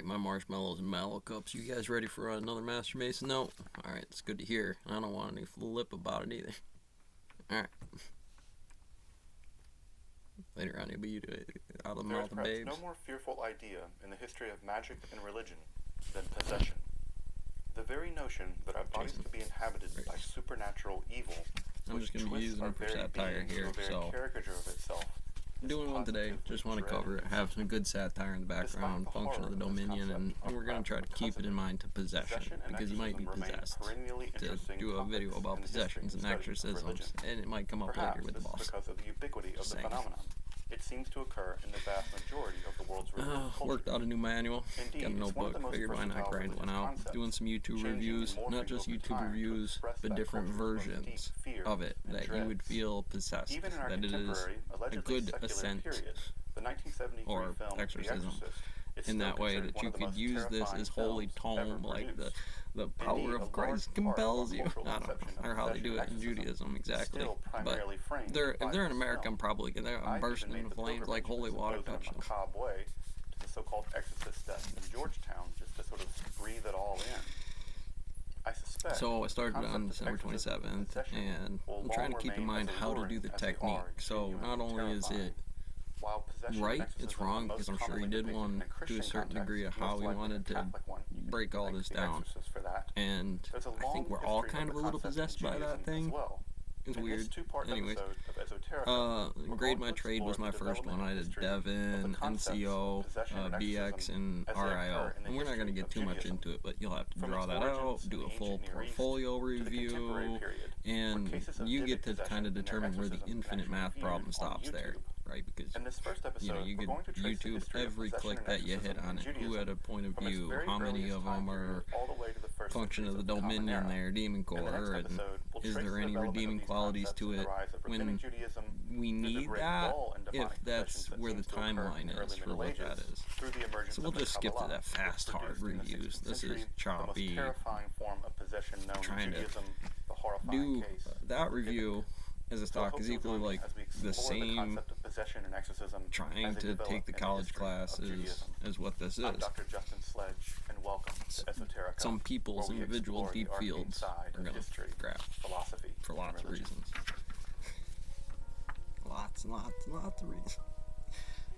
Alright, my marshmallows and mallow cups. You guys ready for another Master Mason? No? Alright, it's good to hear. I don't want any flip about it either. Alright. Later on, it'll be out of the mouth of babes. There's no more fearful idea in the history of magic and religion than possession. The very notion that our bodies could be inhabited by supernatural evil, I'm just going to be using it for satire here, so caricature of itself, I'm doing one today. Just want to cover it, have some good satire in the background, function of the Dominion, and we're going to try to keep it in mind to possession, because you might be possessed. To do a video about possessions and exorcisms, and it might come up later with the boss. Because of the ubiquity of the phenomenon. It seems to occur in the vast majority of the world's religious culture. Worked out a new manual, got a notebook, figured why not grind one out. Doing some YouTube reviews, not just YouTube reviews, but different versions of it that you would feel possessed, that it is a good ascent or exorcism in that way, that you could use this as holy tome, like the power of Christ compels you. I don't know, or how they do it in Judaism exactly. But if they're in America, I'm probably I'm bursting into flames like holy water touching them. To the so-called exorcist death in Georgetown, just to sort of breathe it all in. I suspect. So I started on December 27th, and I'm trying to keep in mind how to do the technique. So not only is it right, it's wrong, because I'm sure he did one to a certain degree of how he wanted to break all this down. And I think we're all kind of a little possessed by that thing. It's weird. Anyways, Grade My Trade was my first one. I did Devin, NCO, BX, and RIO. And we're not going to get too much into it, but you'll have to draw that out, do a full portfolio review, and you get to kind of determine where the infinite math problem stops there. Right, because you could YouTube every click that you hit on it. Who had a point of view? How many of them are function of the Dominion there, Demon Core? And is there any redeeming qualities to it when we need that? If that's where the timeline is for what that is. So we'll just skip to that fast, hard reviews. This is choppy. Trying to do that review as a stock is equally like the same trying to take the college classes as what this is. Some people's individual deep fields are going to grab for lots of reasons. Lots of reasons.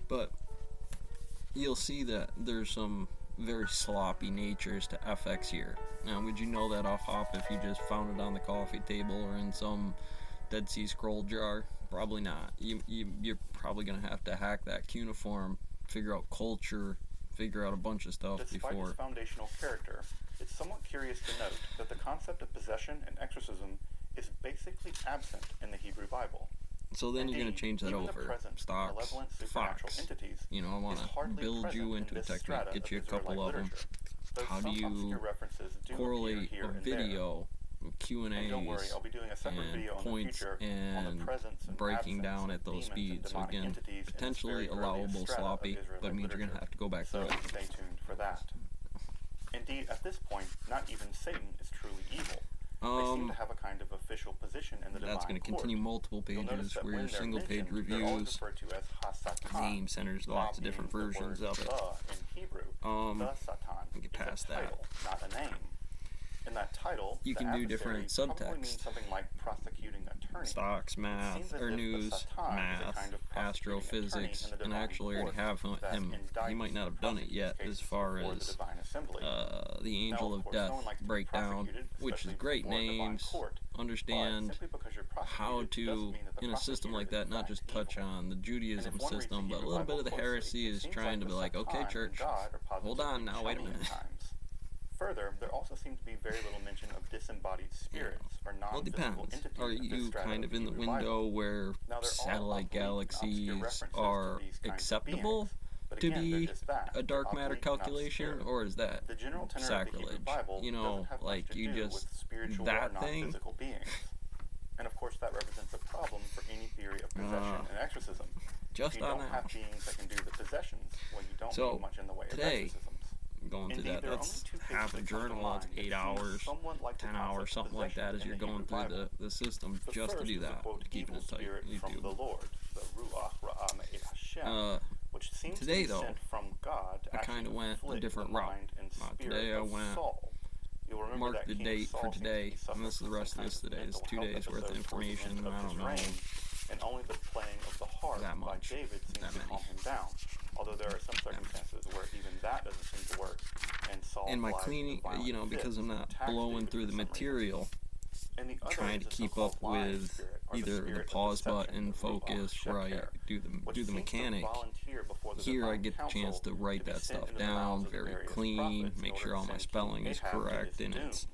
But you'll see that there's some very sloppy natures to FX here. Now, would you know that off hop if you just found it on the coffee table or in some Dead Sea Scroll jar? Probably not. You're probably going to have to hack that cuneiform, figure out culture, figure out a bunch of stuff Despite before. Its foundational character, it's somewhat curious to note that the concept of possession and exorcism is basically absent in the Hebrew Bible. So then you're going to change that over. Stocks, Fox. I want to build you into a technique, get you a couple of them. How do you correlate a video, Q&As, and points, and breaking down at those speeds? So again, potentially allowable sloppy, but it means you're going to have to go back through it. Stay tuned for that. Indeed, at this point, not even Satan is truly evil. They seem to have a kind of official position in the divine That's going to continue multiple pages where your single page reviews, name centers, lots of different versions of it. In Hebrew, get past that. Not a name. In that title, you can do different subtext. Something like prosecuting attorney. Stocks, math, or news, math, astrophysics, and I actually already have him. He might not have done it yet as far as the Angel of Death breakdown, which is great names. Understand how to, in a system like that, not just touch on the Judaism system, but a little bit of the heresy is trying to be like, okay, church, hold on now, wait a minute. Further, there also seems to be very little mention of disembodied spirits or non-physical entities. Are you kind of in the window where satellite galaxies are acceptable to be a dark matter calculation, or is that sacrilege? Like you just that thing? And of course, that represents a problem for any theory of possession and exorcism. Just on that. You don't have beings that can do the possessions when you don't do much in the way of exorcisms. Going through that, that's half a journal, it's 8 hours, 10 hours, something like that, as you're going through the system just to do that, keeping it tight. YouTube. which seems Today, to be though, sent from God to I actually kind of went a afflict different the route. mind and spirit Today I of went, Saul. You'll remember marked that the King date Saul for seems to today, be suffering and this is the from rest some of this kind today. It's mental 2 health days worth of episode towards the information, end and of I his don't know reign, and only the playing of the harp that by much, David seems that to many. calm him down. Although there are some circumstances where even that doesn't seem to work, and Saul And my flies cleaning, into violent because fits I'm and not attacks blowing David through for the some reason. material, And the other trying is to the keep so-called up lying with spirit, or the either the spirit of pause deception, button, the ruach focus, where I sheker, do which the seems to mechanic. volunteer before the Here I divine get the chance council to write to be that sent stuff into the mouths down, of the very various clean, prophets in make order sure to all my send spelling is King Ahab to correct, his and doom. it's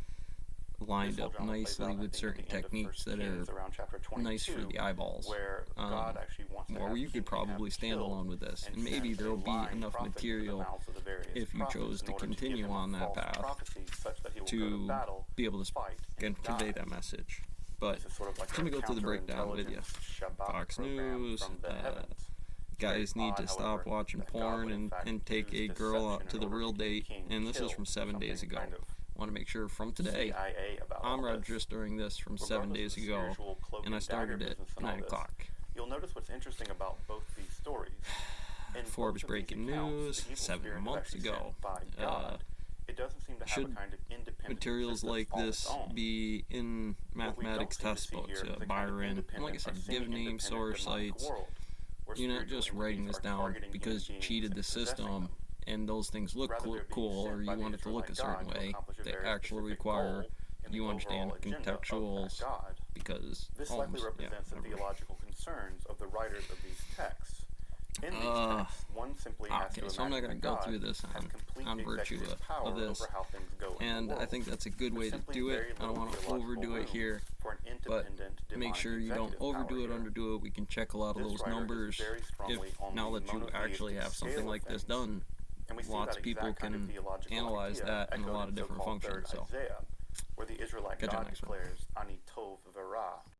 This lined whole up drama plays nicely out, I with think, at certain the end of techniques 1 that are Kings, around chapter 22, nice for the eyeballs. where God actually wants to Or have you could King Ahab probably stand killed alone with this, and and maybe send a there'll be lying enough prophet into the material mouths of the various if you prophets chose in to order continue give him a on that false path prophecy such that he will go to to battle, be able to fight, and die. convey that message. But This is sort of like let me a go through the breakdown with you. counterintelligence Shabbat Fox program News, from the heavens. guys Very need odd, to stop however, watching that God porn would, in and, fact, and take use a girl out deception to in the order real to keep the date. king And this is killed, from 7 days something ago. kind of Want to make sure from today. CIA about I'm all this. registering this from 7 Regardless days of the ago, spiritual cloak and I and started dagger it business at and all 9 this, o'clock. You'll notice what's interesting about both these stories. In Forbes both of these breaking accounts, news, the evil 7 spirit is months actually ago. sent by God. It doesn't seem to have a Should kind of independent materials existence like all this its own. be in What we don't mathematics seem to test see books? here is a kind of Byron, and like I independent or said, give names, semi-independent source demonic sites. world where You're not spiritual just writing entities this are down targeting because human you cheated the beings and possessing system them. and those things look Rather, they're being cool, sent or by you the want it to look a Israelite certain God to way. accomplish a They very actually specific require goal in you the understand overall agenda of that contextuals, God. because This likely represents the whatever. theological concerns of the writers of these texts. In these texts, one simply has to Okay, so I'm not imagine going to that go God through this has complete on virtue executive power of this, over how things go in and the world. I think that's a good way There's to simply do very it. I don't little want to theological overdo it room here, for an but independent make demonic sure you don't executive overdo power it, here. underdo it. We can check a lot of This those writer is numbers very strongly if on now the that you actually monotheistic have something scale of like this things. done. And we see Lots that of people exact kind of can theological analyze idea that in a echoed lot of different so-called functions. third So, Isaiah, where the Israelite catch you God next one. declares, Ani Tov Verah,